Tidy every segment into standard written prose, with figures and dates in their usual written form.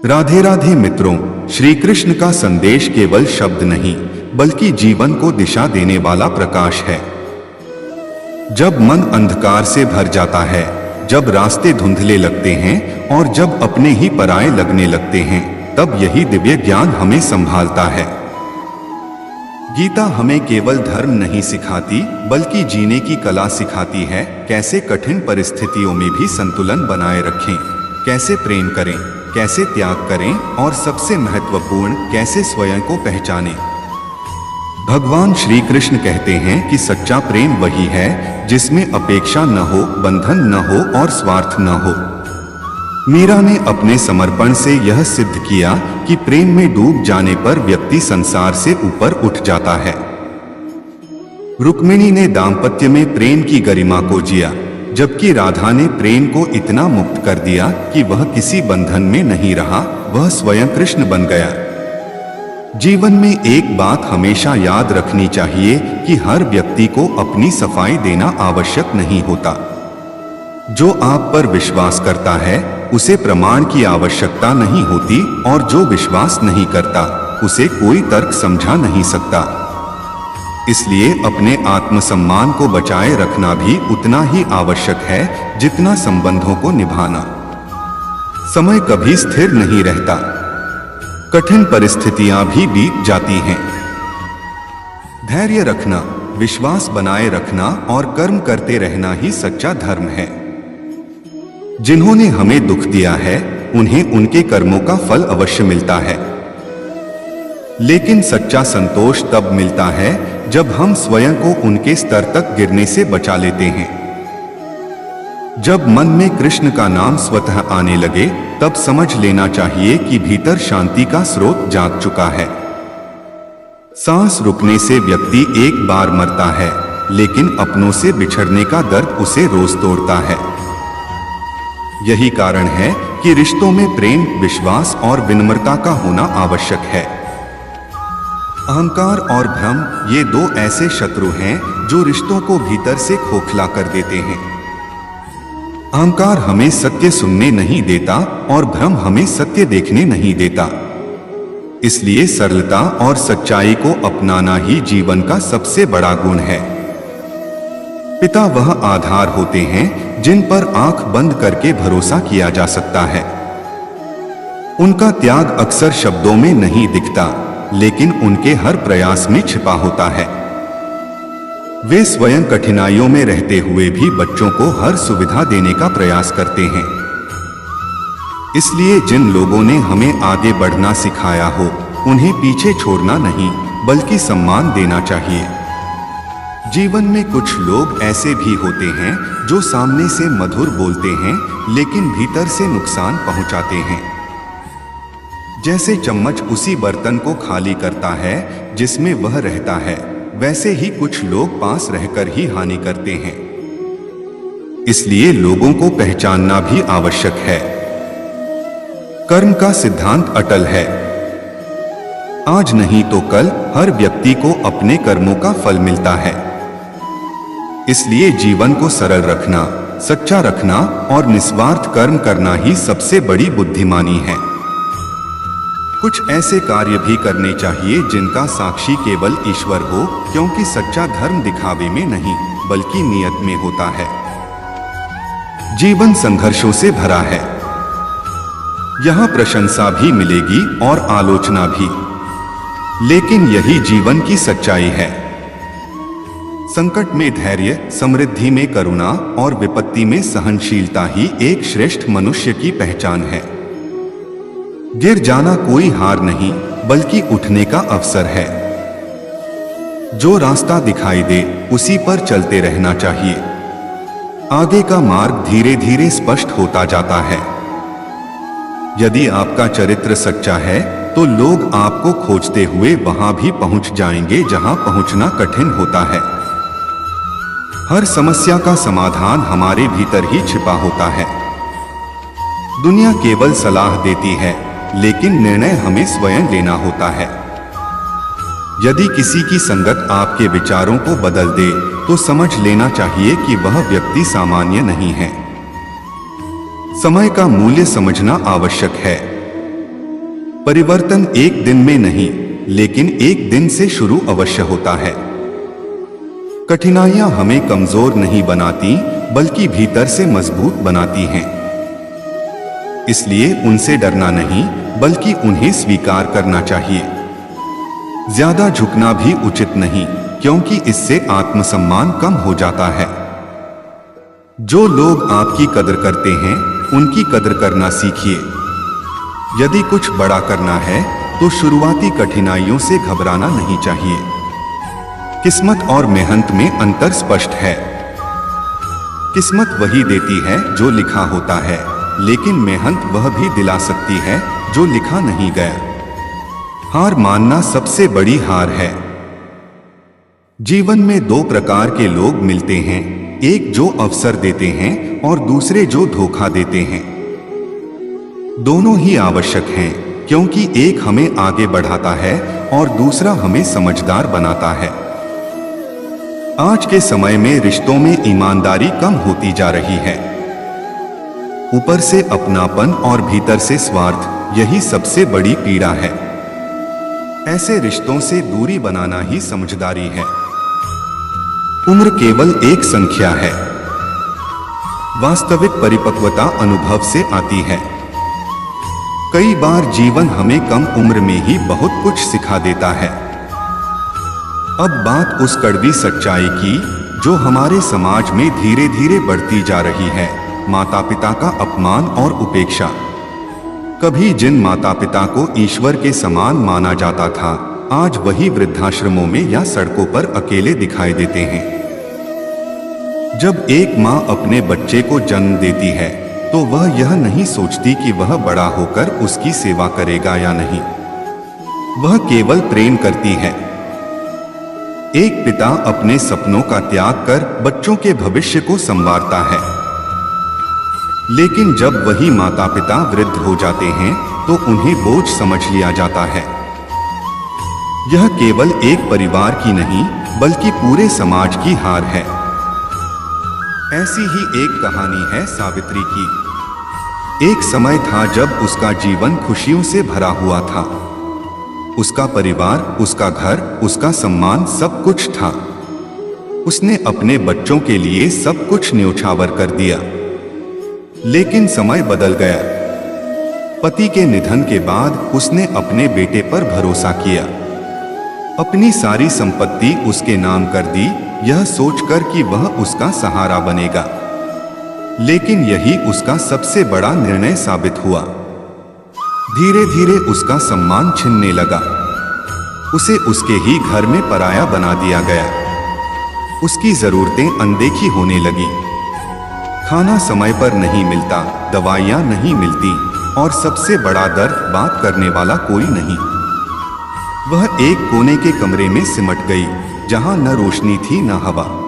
राधे राधे मित्रों, श्री कृष्ण का संदेश केवल शब्द नहीं बल्कि जीवन को दिशा देने वाला प्रकाश है। जब मन अंधकार से भर जाता है, जब रास्ते धुंधले लगते हैं और जब अपने ही पराये लगने लगते हैं, तब यही दिव्य ज्ञान हमें संभालता है। गीता हमें केवल धर्म नहीं सिखाती बल्कि जीने की कला सिखाती है। कैसे कठिन परिस्थितियों में भी संतुलन बनाए रखें, कैसे प्रेम करें, कैसे त्याग करें और सबसे महत्वपूर्ण कैसे स्वयं को पहचानें। भगवान श्री कृष्ण कहते हैं कि सच्चा प्रेम वही है जिसमें अपेक्षा न हो, बंधन न हो और स्वार्थ न हो। मीरा ने अपने समर्पण से यह सिद्ध किया कि प्रेम में डूब जाने पर व्यक्ति संसार से ऊपर उठ जाता है। रुक्मिणी ने दाम्पत्य में प्रेम की गरिमा को जिया, जबकि राधा ने प्रेम को इतना मुक्त कर दिया कि वह किसी बंधन में नहीं रहा, वह स्वयं कृष्ण बन गया। जीवन में एक बात हमेशा याद रखनी चाहिए कि हर व्यक्ति को अपनी सफाई देना आवश्यक नहीं होता। जो आप पर विश्वास करता है उसे प्रमाण की आवश्यकता नहीं होती, और जो विश्वास नहीं करता उसे कोई तर्क समझा नहीं सकता। इसलिए अपने आत्मसम्मान को बचाए रखना भी उतना ही आवश्यक है जितना संबंधों को निभाना। समय कभी स्थिर नहीं रहता, कठिन परिस्थितियां भी बीत जाती हैं। धैर्य रखना, विश्वास बनाए रखना और कर्म करते रहना ही सच्चा धर्म है। जिन्होंने हमें दुख दिया है उन्हें उनके कर्मों का फल अवश्य मिलता है, लेकिन सच्चा संतोष तब मिलता है जब हम स्वयं को उनके स्तर तक गिरने से बचा लेते हैं। जब मन में कृष्ण का नाम स्वतः आने लगे तब समझ लेना चाहिए कि भीतर शांति का स्रोत जाग चुका है। सांस रुकने से व्यक्ति एक बार मरता है, लेकिन अपनों से बिछड़ने का दर्द उसे रोज तोड़ता है। यही कारण है कि रिश्तों में प्रेम, विश्वास और विनम्रता का होना आवश्यक है। अहंकार और भ्रम ये दो ऐसे शत्रु हैं जो रिश्तों को भीतर से खोखला कर देते हैं। अहंकार हमें सत्य सुनने नहीं देता और भ्रम हमें सत्य देखने नहीं देता। इसलिए सरलता और सच्चाई को अपनाना ही जीवन का सबसे बड़ा गुण है। पिता वह आधार होते हैं जिन पर आंख बंद करके भरोसा किया जा सकता है। उनका त्याग अक्सर शब्दों में नहीं दिखता, लेकिन उनके हर प्रयास में छिपा होता है। वे स्वयं कठिनाइयों में रहते हुए भी बच्चों को हर सुविधा देने का प्रयास करते हैं। इसलिए जिन लोगों ने हमें आगे बढ़ना सिखाया हो उन्हें पीछे छोड़ना नहीं बल्कि सम्मान देना चाहिए। जीवन में कुछ लोग ऐसे भी होते हैं जो सामने से मधुर बोलते हैं लेकिन भीतर से नुकसान पहुंचाते हैं। जैसे चम्मच उसी बर्तन को खाली करता है जिसमें वह रहता है, वैसे ही कुछ लोग पास रहकर ही हानि करते हैं। इसलिए लोगों को पहचानना भी आवश्यक है। कर्म का सिद्धांत अटल है। आज नहीं तो कल हर व्यक्ति को अपने कर्मों का फल मिलता है। इसलिए जीवन को सरल रखना, सच्चा रखना और निस्वार्थ कर्म करना ही सबसे बड़ी बुद्धिमानी है। कुछ ऐसे कार्य भी करने चाहिए जिनका साक्षी केवल ईश्वर हो, क्योंकि सच्चा धर्म दिखावे में नहीं बल्कि नियत में होता है। जीवन संघर्षों से भरा है। यहाँ प्रशंसा भी मिलेगी और आलोचना भी, लेकिन यही जीवन की सच्चाई है। संकट में धैर्य, समृद्धि में करुणा और विपत्ति में सहनशीलता ही एक श्रेष्ठ मनुष्य की पहचान है। गिर जाना कोई हार नहीं बल्कि उठने का अवसर है। जो रास्ता दिखाई दे उसी पर चलते रहना चाहिए। आगे का मार्ग धीरे धीरे स्पष्ट होता जाता है। यदि आपका चरित्र सच्चा है तो लोग आपको खोजते हुए वहां भी पहुंच जाएंगे जहां पहुंचना कठिन होता है। हर समस्या का समाधान हमारे भीतर ही छिपा होता है। दुनिया केवल सलाह देती है, लेकिन निर्णय हमें स्वयं लेना होता है। यदि किसी की संगत आपके विचारों को बदल दे तो समझ लेना चाहिए कि वह व्यक्ति सामान्य नहीं है। समय का मूल्य समझना आवश्यक है। परिवर्तन एक दिन में नहीं, लेकिन एक दिन से शुरू अवश्य होता है। कठिनाइयां हमें कमजोर नहीं बनाती, बल्कि भीतर से मजबूत बनाती हैं। इसलिए उनसे डरना नहीं, बल्कि उन्हें स्वीकार करना चाहिए। ज्यादा झुकना भी उचित नहीं, क्योंकि इससे आत्मसम्मान कम हो जाता है। जो लोग आपकी कदर करते हैं, उनकी कदर करना सीखिए। यदि कुछ बड़ा करना है, तो शुरुआती कठिनाइयों से घबराना नहीं चाहिए। किस्मत और मेहनत में अंतर स्पष्ट है। किस्मत वही देती है जो लिखा होता है, लेकिन मेहनत वह भी दिला सकती है जो लिखा नहीं गया। हार मानना सबसे बड़ी हार है। जीवन में दो प्रकार के लोग मिलते हैं, एक जो अवसर देते हैं और दूसरे जो धोखा देते हैं। दोनों ही आवश्यक हैं, क्योंकि एक हमें आगे बढ़ाता है और दूसरा हमें समझदार बनाता है। आज के समय में रिश्तों में ईमानदारी कम होती जा रही है। ऊपर से अपनापन और भीतर से स्वार्थ, यही सबसे बड़ी पीड़ा है। ऐसे रिश्तों से दूरी बनाना ही समझदारी है। उम्र केवल एक संख्या है। वास्तविक परिपक्वता अनुभव से आती है। कई बार जीवन हमें कम उम्र में ही बहुत कुछ सिखा देता है। अब बात उस कड़वी सच्चाई की जो हमारे समाज में धीरे धीरे बढ़ती जा रही है, माता पिता का अपमान और उपेक्षा। कभी जिन माता पिता को ईश्वर के समान माना जाता था, आज वही वृद्धाश्रमों में या सड़कों पर अकेले दिखाई देते हैं। जब एक माँ अपने बच्चे को जन्म देती है, तो वह यह नहीं सोचती कि वह बड़ा होकर उसकी सेवा करेगा या नहीं। वह केवल प्रेम करती है। एक पिता अपने सपनों का त्याग कर बच्चों के भविष्य को संवारता है। लेकिन जब वही माता पिता वृद्ध हो जाते हैं, तो उन्हें बोझ समझ लिया जाता है। यह केवल एक परिवार की नहीं, बल्कि पूरे समाज की हार है। ऐसी ही एक कहानी है सावित्री की। एक समय था जब उसका जीवन खुशियों से भरा हुआ था। उसका परिवार, उसका घर, उसका सम्मान सब कुछ था। उसने अपने बच्चों के लिए सब कुछ न्योछावर कर दिया। लेकिन समय बदल गया। पति के निधन के बाद उसने अपने बेटे पर भरोसा किया। अपनी सारी संपत्ति उसके नाम कर दी, यह सोचकर कि वह उसका सहारा बनेगा। लेकिन यही उसका सबसे बड़ा निर्णय साबित हुआ। धीरे धीरे उसका सम्मान छिनने लगा। उसे उसके ही घर में पराया बना दिया गया। उसकी जरूरतें अनदेखी होने लगी। खाना समय पर नहीं मिलता, दवाइयाँ नहीं मिलती, और सबसे बड़ा दर्द, बात करने वाला कोई नहीं। वह एक कोने के कमरे में सिमट गई, जहां न रोशनी थी न हवा।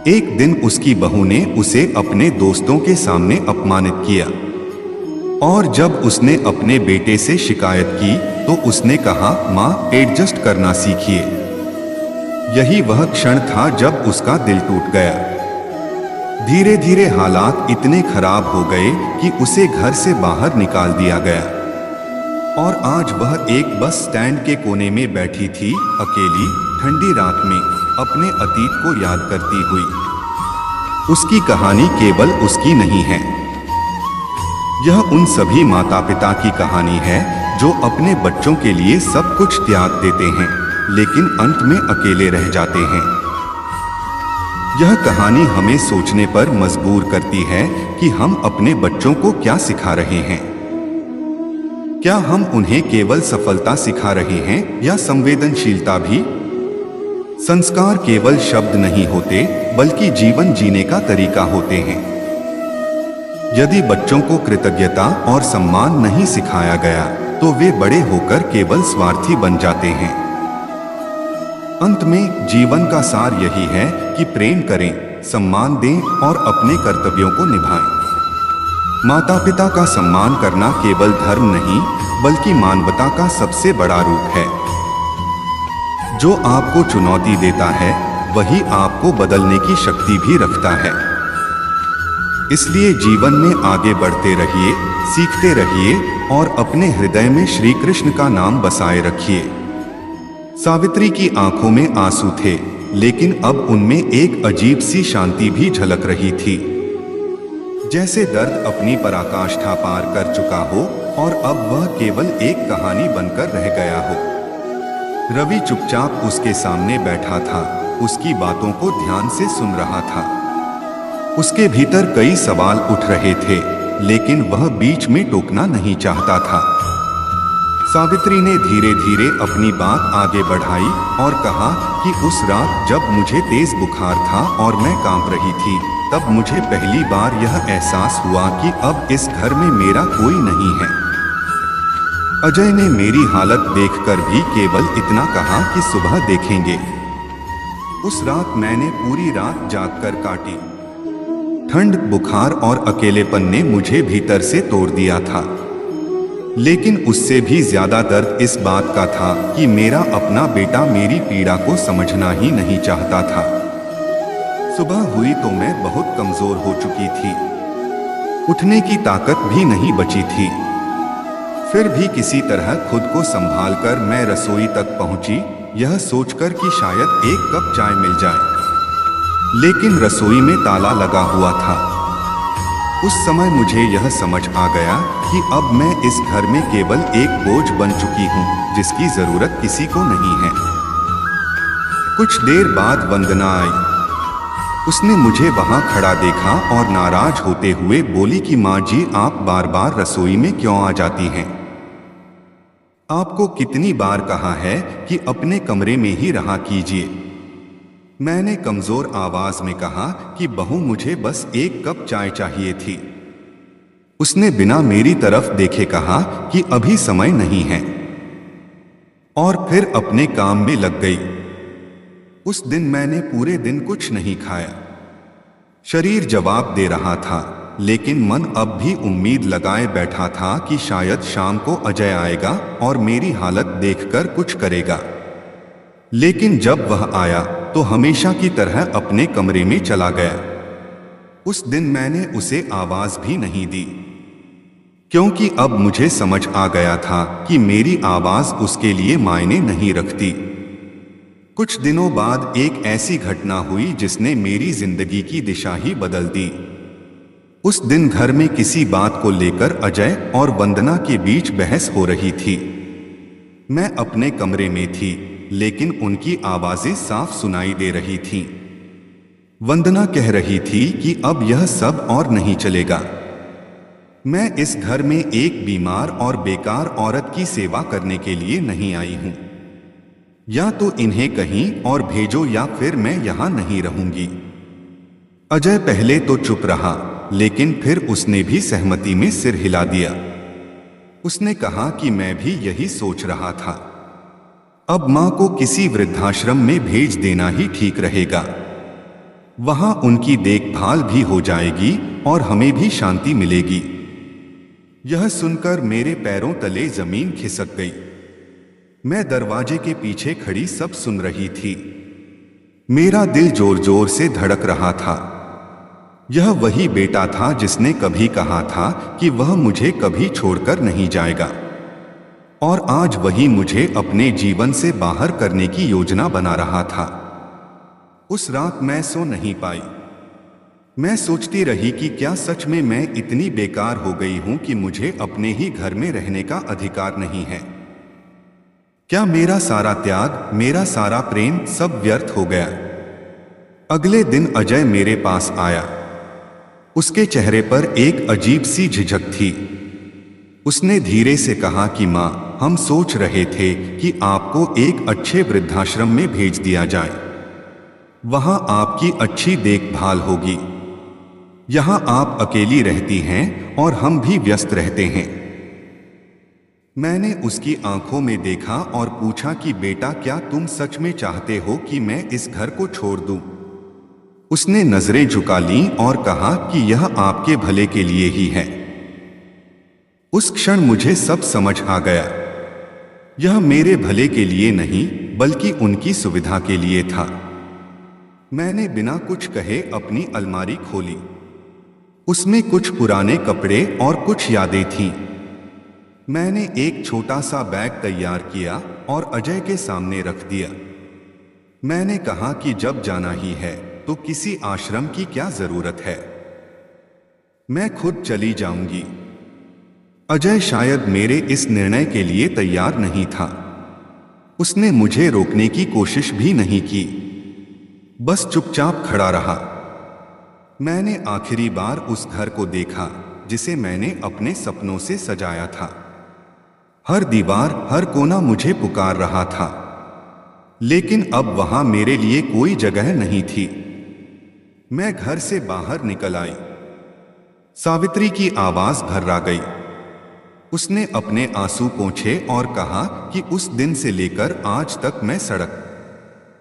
एक दिन उसकी बहू ने उसे अपने दोस्तों के सामने अपमानित किया, और जब उसने अपने बेटे से शिकायत की, तो उसने कहा, माँ, एडजस्ट करना सीखिए। यही वह क्षण था जब उसका दिल टूट गया। धीरे धीरे हालात इतने खराब हो गए कि उसे घर से बाहर निकाल दिया गया। और आज वह एक बस स्टैंड के कोने में बैठी थी, अकेली, ठंडी रात में, अपने अतीत को याद करती हुई। उसकी कहानी केवल उसकी नहीं है। यह उन सभी माता पिता की कहानी है जो अपने बच्चों के लिए सब कुछ त्याग देते हैं, लेकिन अंत में अकेले रह जाते हैं। यह कहानी हमें सोचने पर मजबूर करती है कि हम अपने बच्चों को क्या सिखा रहे हैं। क्या हम उन्हें केवल सफलता सिखा रहे हैं या संवेदनशीलता भी? संस्कार केवल शब्द नहीं होते, बल्कि जीवन जीने का तरीका होते हैं। यदि बच्चों को कृतज्ञता और सम्मान नहीं सिखाया गया, तो वे बड़े होकर केवल स्वार्थी बन जाते हैं। अंत में जीवन का सार यही है कि प्रेम करें, सम्मान दें और अपने कर्तव्यों को निभाएं। माता पिता का सम्मान करना केवल धर्म नहीं, बल्कि मानवता का सबसे बड़ा रूप है। जो आपको चुनौती देता है, वही आपको बदलने की शक्ति भी रखता है। इसलिए जीवन में आगे बढ़ते रहिए, सीखते रहिए और अपने हृदय में श्री कृष्ण का नाम बसाए रखिए। सावित्री की आंखों में आंसू थे, लेकिन अब उनमें एक अजीब सी शांति भी झलक रही थी, जैसे दर्द अपनी पराकाष्ठा पार कर चुका हो और अब वह केवल एक कहानी बनकर रह गया हो। रवि चुपचाप उसके सामने बैठा था, उसकी बातों को ध्यान से सुन रहा था। उसके भीतर कई सवाल उठ रहे थे, लेकिन वह बीच में टोकना नहीं चाहता था। सावित्री ने धीरे धीरे अपनी बात आगे बढ़ाई और कहा कि उस रात जब मुझे तेज बुखार था और मैं कांप रही थी, तब मुझे पहली बार यह एहसास हुआ कि अब इस घर में मेरा कोई नहीं है। अजय ने मेरी हालत देखकर भी केवल इतना कहा कि सुबह देखेंगे। उस रात मैंने पूरी रात जागकर काटी। ठंड, बुखार और अकेलेपन ने मुझे भीतर से तोड़ दिया था, लेकिन उससे भी ज्यादा दर्द इस बात का था कि मेरा अपना बेटा मेरी पीड़ा को समझना ही नहीं चाहता था। सुबह हुई तो मैं बहुत कमजोर हो चुकी थी, उठने की ताकत भी नहीं बची थी। फिर भी किसी तरह खुद को संभालकर मैं रसोई तक पहुंची, यह सोचकर कि शायद एक कप चाय मिल जाए, लेकिन रसोई में ताला लगा हुआ था। उस समय मुझे यह समझ आ गया कि अब मैं इस घर में केवल एक बोझ बन चुकी हूँ, जिसकी जरूरत किसी को नहीं है। कुछ देर बाद वंदना आई। उसने मुझे वहां खड़ा देखा और नाराज होते हुए बोली कि माँ जी, आप बार बार रसोई में क्यों आ जाती हैं? आपको कितनी बार कहा है कि अपने कमरे में ही रहा कीजिए। मैंने कमजोर आवाज में कहा कि बहू, मुझे बस एक कप चाय चाहिए थी। उसने बिना मेरी तरफ देखे कहा कि अभी समय नहीं है, और फिर अपने काम में लग गई। उस दिन मैंने पूरे दिन कुछ नहीं खाया। शरीर जवाब दे रहा था, लेकिन मन अब भी उम्मीद लगाए बैठा था कि शायद शाम को अजय आएगा और मेरी हालत देखकर कुछ करेगा। लेकिन जब वह आया तो हमेशा की तरह अपने कमरे में चला गया। उस दिन मैंने उसे आवाज भी नहीं दी, क्योंकि अब मुझे समझ आ गया था कि मेरी आवाज उसके लिए मायने नहीं रखती। कुछ दिनों बाद एक ऐसी घटना हुई जिसने मेरी जिंदगी की दिशा ही बदल दी। उस दिन घर में किसी बात को लेकर अजय और वंदना के बीच बहस हो रही थी। मैं अपने कमरे में थी, लेकिन उनकी आवाजें साफ सुनाई दे रही थीं। वंदना कह रही थी कि अब यह सब और नहीं चलेगा। मैं इस घर में एक बीमार और बेकार औरत की सेवा करने के लिए नहीं आई हूं। या तो इन्हें कहीं और भेजो या फिर मैं यहां नहीं रहूंगी। अजय पहले तो चुप रहा, लेकिन फिर उसने भी सहमति में सिर हिला दिया। उसने कहा कि मैं भी यही सोच रहा था। अब मां को किसी वृद्धाश्रम में भेज देना ही ठीक रहेगा। वहां उनकी देखभाल भी हो जाएगी और हमें भी शांति मिलेगी। यह सुनकर मेरे पैरों तले जमीन खिसक गई। मैं दरवाजे के पीछे खड़ी सब सुन रही थी। मेरा दिल जोर जोर से धड़क रहा था। यह वही बेटा था जिसने कभी कहा था कि वह मुझे कभी छोड़कर नहीं जाएगा, और आज वही मुझे अपने जीवन से बाहर करने की योजना बना रहा था। उस रात मैं सो नहीं पाई। मैं सोचती रही कि क्या सच में मैं इतनी बेकार हो गई हूं कि मुझे अपने ही घर में रहने का अधिकार नहीं है? क्या मेरा सारा त्याग, मेरा सारा प्रेम सब व्यर्थ हो गया? अगले दिन अजय मेरे पास आया। उसके चेहरे पर एक अजीब सी झिझक थी। उसने धीरे से कहा कि मां, हम सोच रहे थे कि आपको एक अच्छे वृद्धाश्रम में भेज दिया जाए। वहां आपकी अच्छी देखभाल होगी। यहां आप अकेली रहती हैं और हम भी व्यस्त रहते हैं। मैंने उसकी आंखों में देखा और पूछा कि बेटा, क्या तुम सच में चाहते हो कि मैं इस घर को छोड़ दूं? उसने नजरें झुका लीं और कहा कि यह आपके भले के लिए ही है। उस क्षण मुझे सब समझ आ गया। यह मेरे भले के लिए नहीं, बल्कि उनकी सुविधा के लिए था। मैंने बिना कुछ कहे अपनी अलमारी खोली। उसमें कुछ पुराने कपड़े और कुछ यादें थीं। मैंने एक छोटा सा बैग तैयार किया और अजय के सामने रख दिया। मैंने कहा कि जब जाना ही है तो किसी आश्रम की क्या जरूरत है, मैं खुद चली जाऊंगी। अजय शायद मेरे इस निर्णय के लिए तैयार नहीं था। उसने मुझे रोकने की कोशिश भी नहीं की, बस चुपचाप खड़ा रहा। मैंने आखिरी बार उस घर को देखा जिसे मैंने अपने सपनों से सजाया था। हर दीवार, हर कोना मुझे पुकार रहा था, लेकिन अब वहां मेरे लिए कोई जगह नहीं थी। मैं घर से बाहर निकल आई। सावित्री की आवाज घर्रा गई। उसने अपने आंसू पोंछे और कहा कि उस दिन से लेकर आज तक मैं सड़क